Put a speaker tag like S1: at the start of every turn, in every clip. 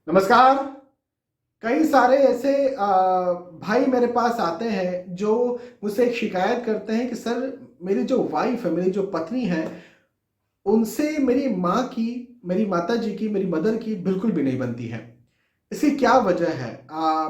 S1: नमस्कार। कई सारे ऐसे भाई मेरे पास आते हैं जो मुझसे एक शिकायत करते हैं कि सर, मेरी जो वाइफ है, मेरी जो पत्नी है, उनसे मेरी माँ की, मेरी माता जी की, मेरी मदर की बिल्कुल भी नहीं बनती है। इसकी क्या वजह है?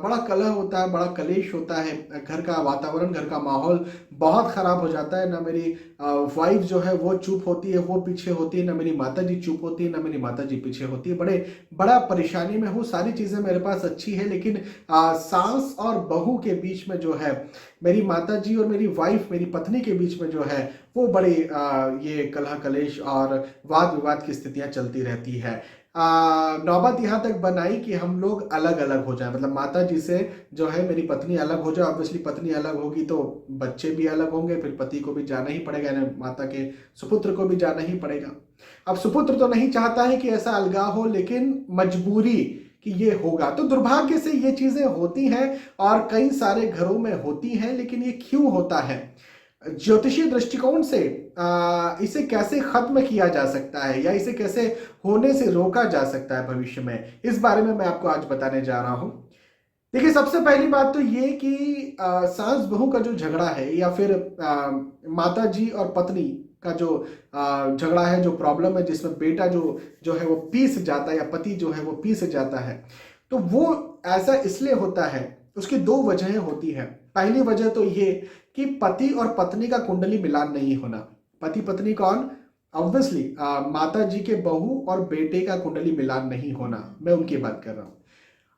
S1: बड़ा कलह होता है, बड़ा कलेश होता है, घर का वातावरण, घर का माहौल बहुत ख़राब हो जाता है। ना मेरी वाइफ जो है वो चुप होती है, वो पीछे होती है, ना मेरी माता जी चुप होती है, ना मेरी माता जी पीछे होती है। बड़ा परेशानी में हूँ। सारी चीज़ें मेरे पास अच्छी है, लेकिन सास और बहू के बीच में जो है, मेरी माता जी और मेरी वाइफ, मेरी पत्नी के बीच में जो है, वो बड़े ये कलह कलेश और वाद विवाद की स्थितियाँ चलती रहती है। नौबत यहाँ तक बनाई कि हम लोग अलग अलग हो जाए, मतलब माता जी से जो है मेरी पत्नी अलग हो जाए। ऑब्वियसली पत्नी अलग होगी तो बच्चे भी अलग होंगे, फिर पति को भी जाना ही पड़ेगा, यानी माता के सुपुत्र को भी जाना ही पड़ेगा। अब सुपुत्र तो नहीं चाहता है कि ऐसा अलगाव हो, लेकिन मजबूरी कि ये होगा, तो दुर्भाग्य से ये चीजें होती हैं और कई सारे घरों में होती हैं। लेकिन ये क्यों होता है? ज्योतिषीय दृष्टिकोण से इसे कैसे खत्म किया जा सकता है, या इसे कैसे होने से रोका जा सकता है भविष्य में, इस बारे में मैं आपको आज बताने जा रहा हूं। देखिए, सबसे पहली बात तो ये कि सास बहू का जो झगड़ा है, या फिर माता जी और पत्नी का जो झगड़ा है, जो प्रॉब्लम है, जिसमें बेटा जो है वो पीस जाता है, या पति जो है वो पीस जाता है, तो वो ऐसा इसलिए होता है। उसकी दो वजहें होती हैं। पहली वजह तो ये कि पति और पत्नी का कुंडली मिलान नहीं होना। पति पत्नी कौन? ऑब्वियसली माता जी के बहू और बेटे का कुंडली मिलान नहीं होना, मैं उनकी बात कर रहा हूं।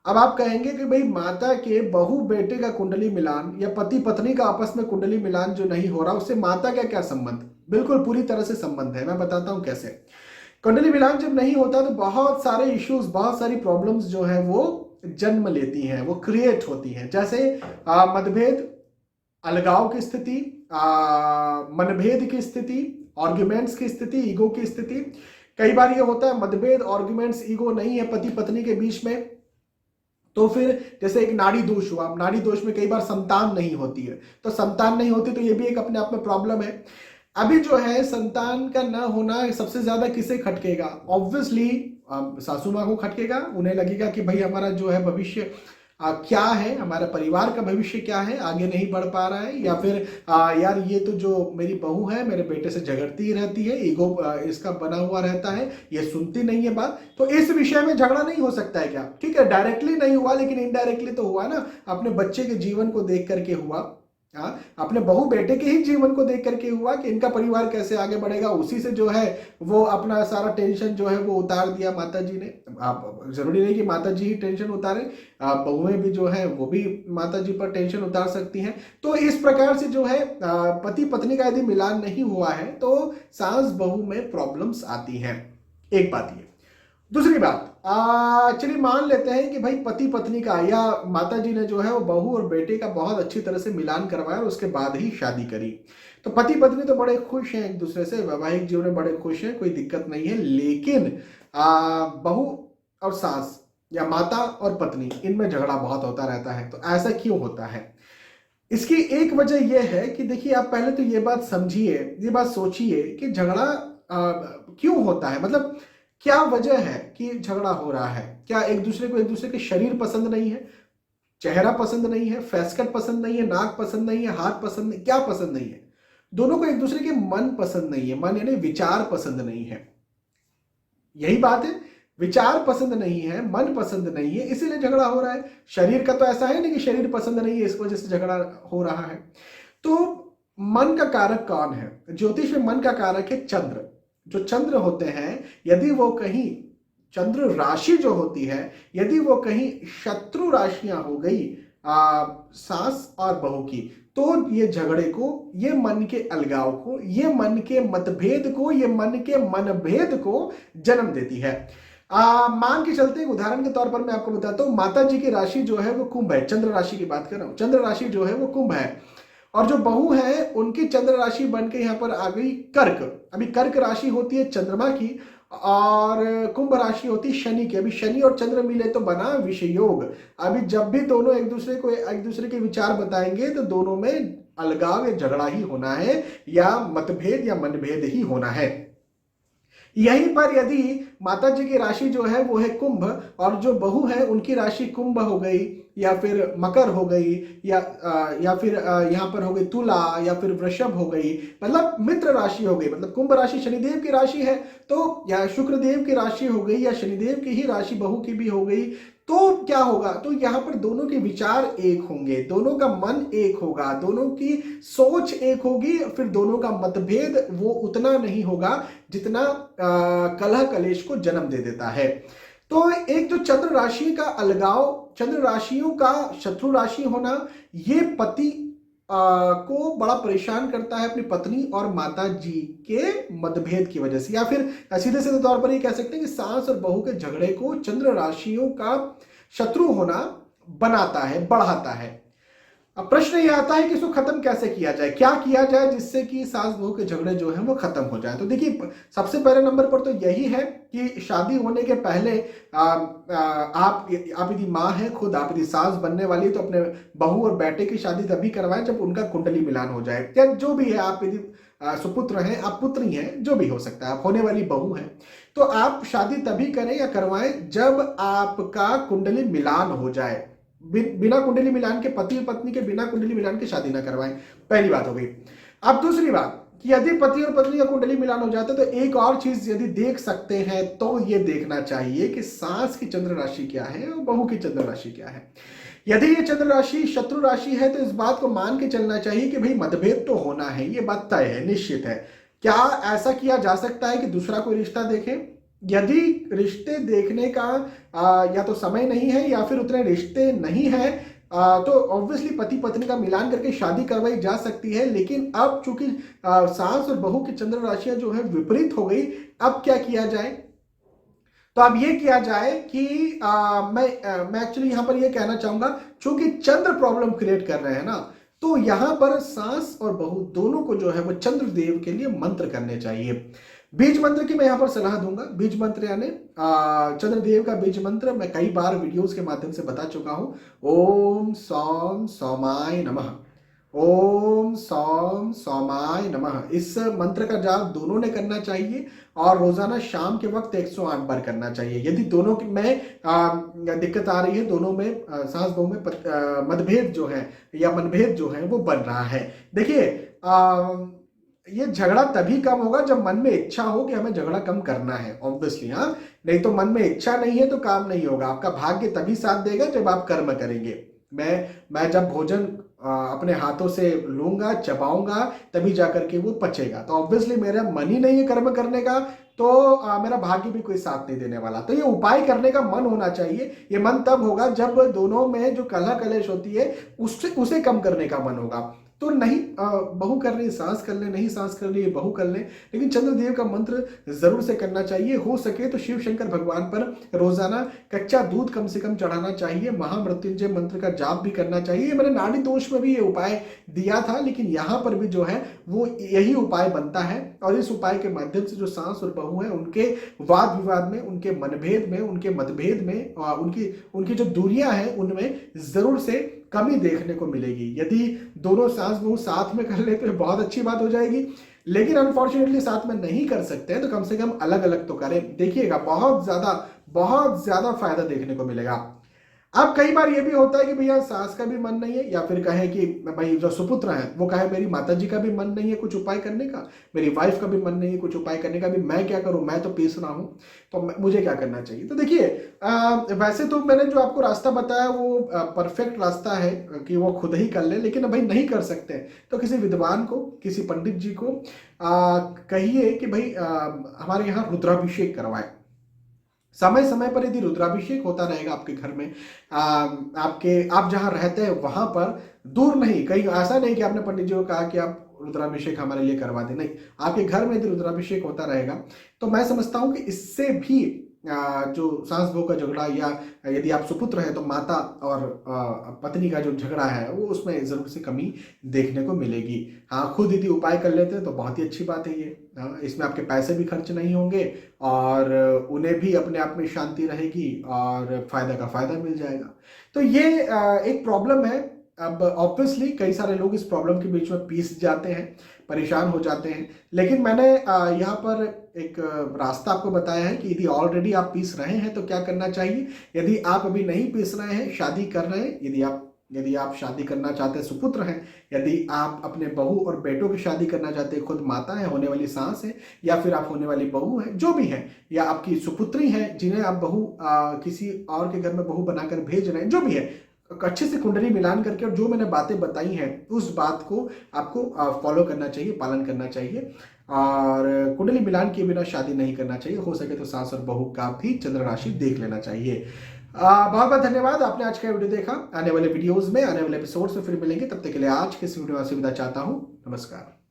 S1: अब आप कहेंगे कि भाई, माता के बहू बेटे का कुंडली मिलान या पति पत्नी का आपस में कुंडली मिलान जो नहीं हो रहा, उससे माता का क्या संबंध? बिल्कुल पूरी तरह से संबंध है। मैं बताता हूं कैसे। कुंडली मिलान जब नहीं होता तो बहुत सारे इश्यूज, बहुत सारी प्रॉब्लम्स जो है वो जन्म लेती हैं, वो क्रिएट होती हैं। जैसे मतभेद, अलगाव की स्थिति, मनभेद की स्थिति, आर्ग्यूमेंट्स की स्थिति, ईगो की स्थिति। कई बार ये होता है मतभेद, आर्ग्यूमेंट्स, ईगो नहीं है पति पत्नी के बीच में, तो फिर जैसे एक नाड़ी दोष हुआ। नाड़ी दोष में कई बार संतान नहीं होती है, तो संतान नहीं होती तो ये भी एक अपने आप में प्रॉब्लम है। अभी जो है, संतान का ना होना सबसे ज्यादा किसे खटकेगा? ऑब्वियसली सासू माँ को खटकेगा। उन्हें लगेगा कि भाई, हमारा जो है भविष्य क्या है, हमारा परिवार का भविष्य क्या है, आगे नहीं बढ़ पा रहा है। या फिर यार, ये तो जो मेरी बहू है, मेरे बेटे से झगड़ती ही रहती है, ईगो इसका बना हुआ रहता है, ये सुनती नहीं है बात, तो इस विषय में झगड़ा नहीं हो सकता है क्या? ठीक है, डायरेक्टली नहीं हुआ, लेकिन इनडायरेक्टली तो हुआ ना। अपने बच्चे के जीवन को देख करके हुआ। हाँ, अपने बहू बेटे के ही जीवन को देख करके हुआ कि इनका परिवार कैसे आगे बढ़ेगा। उसी से जो है वो अपना सारा टेंशन जो है वो उतार दिया माता जी ने। आप जरूरी नहीं कि माता जी ही टेंशन उतारे, बहुएं भी जो है वो भी माता जी पर टेंशन उतार सकती हैं। तो इस प्रकार से जो है, पति पत्नी का यदि मिलान नहीं हुआ है तो सास बहू में प्रॉब्लम्स आती हैं। एक बात ये। दूसरी बात, चलिए मान लेते हैं कि भाई, पति पत्नी का या माता जी ने जो है वो बहू और बेटे का बहुत अच्छी तरह से मिलान करवाया और उसके बाद ही शादी करी। तो पति पत्नी तो बड़े खुश हैं एक दूसरे से, वैवाहिक जीवन में बड़े खुश हैं, कोई दिक्कत नहीं है। लेकिन बहू और सास, या माता और पत्नी, इनमें झगड़ा बहुत होता रहता है। तो ऐसा क्यों होता है? इसकी एक वजह यह है कि देखिए, आप पहले तो ये बात समझिए, ये बात सोचिए कि झगड़ा क्यों होता है। मतलब क्या वजह है कि झगड़ा हो रहा है? क्या एक दूसरे को, एक दूसरे के शरीर पसंद नहीं है, चेहरा पसंद नहीं है, फेसकट पसंद नहीं है, नाक पसंद नहीं है, हाथ पसंद नहीं, क्या पसंद नहीं है? दोनों को एक दूसरे के मन पसंद नहीं है। मन यानी विचार पसंद नहीं है, यही बात है। विचार पसंद नहीं है, मन पसंद नहीं है, इसीलिए झगड़ा हो रहा है। शरीर का तो ऐसा है नहीं कि शरीर पसंद नहीं है इस वजह से झगड़ा हो रहा है। तो मन का कारक कौन है? ज्योतिष में मन का कारक है चंद्र। जो चंद्र होते हैं, यदि वो कहीं, चंद्र राशि जो होती है, यदि वो कहीं शत्रु राशियां हो गई सास और बहू की, तो ये झगड़े को, ये मन के अलगाव को, ये मन के मतभेद को, ये मन के मनभेद को जन्म देती है। मान के चलते, उदाहरण के तौर पर मैं आपको बताता हूं, माता जी की राशि जो है वो कुंभ है। चंद्र राशि की बात कर रहा हूं। चंद्र राशि जो है वो कुंभ है, और जो बहू है उनकी चंद्र राशि बन के यहां पर आ गई कर्क। अभी कर्क राशि होती है चंद्रमा की, और कुंभ राशि होती है शनि की। अभी शनि और चंद्र मिले तो बना विषयोग। अभी जब भी दोनों एक दूसरे को, एक दूसरे के विचार बताएंगे, तो दोनों में अलगाव या झगड़ा ही होना है, या मतभेद या मनभेद ही होना है। यहीं पर यदि
S2: माता जी की राशि जो है वो है कुंभ, और जो बहू है उनकी राशि कुंभ हो गई, या फिर मकर हो गई, या फिर यहाँ पर हो गई तुला, या फिर वृषभ हो गई, मतलब मित्र राशि हो गई। मतलब कुंभ राशि शनिदेव की राशि है, तो या शुक्रदेव की राशि हो गई, या शनिदेव की ही राशि बहू की भी हो गई, तो क्या होगा, तो यहाँ पर दोनों के विचार एक होंगे, दोनों का मन एक होगा, दोनों की सोच एक होगी, फिर दोनों का मतभेद वो उतना नहीं होगा जितना कलह कलेश को जन्म दे देता है। तो एक जो चंद्र राशि का अलगाव, चंद्र राशियों का शत्रु राशि होना, ये पति को बड़ा परेशान करता है अपनी पत्नी और माता जी के मतभेद की वजह से, या फिर सीधे सीधे तौर पर ये कह सकते हैं कि सास और बहू के झगड़े को चंद्र राशियों का शत्रु होना बनाता है, बढ़ाता है। अब प्रश्न ये आता है कि इसको खत्म कैसे किया जाए, क्या किया जाए जिससे कि सास बहू के झगड़े जो हैं वो खत्म हो जाए। तो देखिए, सबसे पहले नंबर पर तो यही है कि शादी होने के पहले आप यदि माँ है, खुद आप यदि सास बनने वाली है, तो अपने बहू और बेटे की शादी तभी करवाएं जब उनका कुंडली मिलान हो जाए, या जो भी है, आप यदि सुपुत्र हैं, आप पुत्री हैं, जो भी हो सकता है, आप होने वाली बहू हैं, तो आप शादी तभी करें या करवाएं जब आपका कुंडली मिलान हो जाए। बिना कुंडली मिलान के, पति और पत्नी के बिना कुंडली मिलान के शादी ना करवाएं, पहली बात हो गई। अब दूसरी बात कि यदि पति और पत्नी का कुंडली मिलान हो जाता है तो एक और चीज यदि देख सकते हैं तो ये देखना चाहिए कि सास की चंद्र राशि क्या है और बहू की चंद्र राशि क्या है। यदि ये चंद्र राशि शत्रु राशि है तो इस बात को मान के चलना चाहिए कि भाई मतभेद तो होना है, ये बात तय है, निश्चित है। क्या ऐसा किया जा सकता है कि दूसरा कोई रिश्ता देखें? यदि रिश्ते देखने का या तो समय नहीं है या फिर उतने रिश्ते नहीं है, तो ऑब्वियसली पति पत्नी का मिलान करके शादी करवाई जा सकती है। लेकिन अब चूंकि सास और बहू की चंद्र राशियां जो है विपरीत हो गई, अब क्या किया जाए? तो अब ये किया जाए कि मैं एक्चुअली यहां पर ये कहना चाहूंगा, चूंकि चंद्र प्रॉब्लम क्रिएट कर रहे हैं ना, तो यहां पर सास और बहू दोनों को जो है वो चंद्र देव के लिए मंत्र करने चाहिए। बीज मंत्र की मैं यहां पर सलाह दूंगा। बीज मंत्र यानी चंद्रदेव का बीज मंत्र मैं कई बार वीडियोस के माध्यम से बता चुका हूं। ओम सौम सौमाय नमः, ओम सौम सौमाय नमः। इस मंत्र का जाप दोनों ने करना चाहिए और रोजाना शाम के वक्त 108 बार करना चाहिए। यदि दोनों में दिक्कत आ रही है, दोनों में सास बहू में मतभेद जो है या मनभेद जो है वो बन रहा है, देखिए ये झगड़ा तभी कम होगा जब मन में इच्छा हो कि हमें झगड़ा कम करना है, ऑब्वियसली। हाँ, नहीं तो मन में इच्छा नहीं है तो काम नहीं होगा। आपका भाग्य तभी साथ देगा जब आप कर्म करेंगे। मैं जब भोजन अपने हाथों से लूंगा, चबाऊंगा, तभी जाकर के वो पचेगा। तो ऑब्वियसली मेरा मन ही नहीं है कर्म करने का, तो मेरा भाग्य भी कोई साथ नहीं देने वाला। तो ये उपाय करने का मन होना चाहिए। ये मन तब होगा जब दोनों में जो कलह कलेश होती है उसे कम करने का मन होगा। तो नहीं बहू कर रही सास कर ले, नहीं सास कर रही बहू कर ले, लेकिन चंद्रदेव का मंत्र जरूर से करना चाहिए। हो सके तो शिव शंकर भगवान पर रोजाना कच्चा दूध कम से कम चढ़ाना चाहिए। महामृत्युंजय मंत्र का जाप भी करना चाहिए। मैंने नाड़ी दोष में भी ये उपाय दिया था, लेकिन यहाँ पर भी जो है वो यही उपाय बनता है। और इस उपाय के माध्यम से जो सास और बहू है उनके वाद विवाद में, उनके मनभेद में, उनके मतभेद में, उनकी जो दूरियां हैं उनमें जरूर से कमी देखने को मिलेगी। यदि दोनों सास बहू साथ में कर ले तो बहुत अच्छी बात हो जाएगी, लेकिन अनफॉर्चुनेटली साथ में नहीं कर सकते हैं तो कम से कम अलग अलग तो करें। देखिएगा बहुत ज्यादा फायदा देखने को मिलेगा। अब कई बार ये भी होता है कि भैया सास का भी मन नहीं है, या फिर कहे कि भाई जो सुपुत्र है वो कहे मेरी माता जी का भी मन नहीं है कुछ उपाय करने का, मेरी वाइफ का भी मन नहीं है कुछ उपाय करने का, भी मैं क्या करूं, मैं तो पीस रहा हूं, तो मुझे क्या करना चाहिए। तो देखिए वैसे तो मैंने जो आपको रास्ता बताया वो परफेक्ट रास्ता है कि वो खुद ही कर ले, लेकिन भाई नहीं कर सकते तो किसी विद्वान को, किसी पंडित जी को कहिए कि भाई हमारे यहाँ रुद्राभिषेक करवाए। समय समय पर यदि रुद्राभिषेक होता रहेगा आपके घर में, आप जहां रहते हैं वहां पर, दूर नहीं, कहीं ऐसा नहीं कि आपने पंडित जी को कहा कि आप रुद्राभिषेक हमारे लिए करवा दें, नहीं, आपके घर में यदि रुद्राभिषेक होता रहेगा तो मैं समझता हूं कि इससे भी जो सास बहू का झगड़ा, या यदि आप सुपुत्र हैं तो माता और पत्नी का जो झगड़ा है वो उसमें जरूर से कमी देखने को मिलेगी। हाँ, खुद यदि उपाय कर लेते हैं तो बहुत ही अच्छी बात है ये। इसमें आपके पैसे भी खर्च नहीं होंगे और उन्हें भी अपने आप में शांति रहेगी और फायदा का फायदा मिल जाएगा। तो ये एक प्रॉब्लम है
S1: अब ऑब्वियसली कई सारे लोग इस प्रॉब्लम के बीच में पीस जाते हैं, परेशान हो जाते हैं, लेकिन मैंने यहाँ पर एक रास्ता आपको बताया है कि यदि ऑलरेडी आप पीस रहे हैं तो क्या करना चाहिए। यदि आप अभी नहीं पीस रहे हैं, शादी कर रहे हैं, यदि आप शादी करना चाहते हैं, सुपुत्र हैं, यदि आप अपने बहू और बेटों की शादी करना चाहते हैं, खुद माता है, होने वाली सास है, या फिर आप होने वाली बहू है, जो भी है, या आपकी सुपुत्री है जिन्हें आप बहू किसी और के घर में बहू बनाकर भेज रहे हैं, जो भी है, अच्छे से कुंडली मिलान करके और जो मैंने बातें बताई हैं उस बात को आपको फॉलो करना चाहिए, पालन करना चाहिए, और कुंडली मिलान के बिना शादी नहीं करना चाहिए। हो सके तो सास और बहू का भी चंद्र राशि देख लेना चाहिए। बहुत बहुत धन्यवाद, आपने आज का वीडियो देखा। आने वाले वीडियोस में, आने वाले एपिसोड्स में फिर मिलेंगे, तब तक के लिए आज के इस वीडियो में विदा चाहता हूँ। नमस्कार।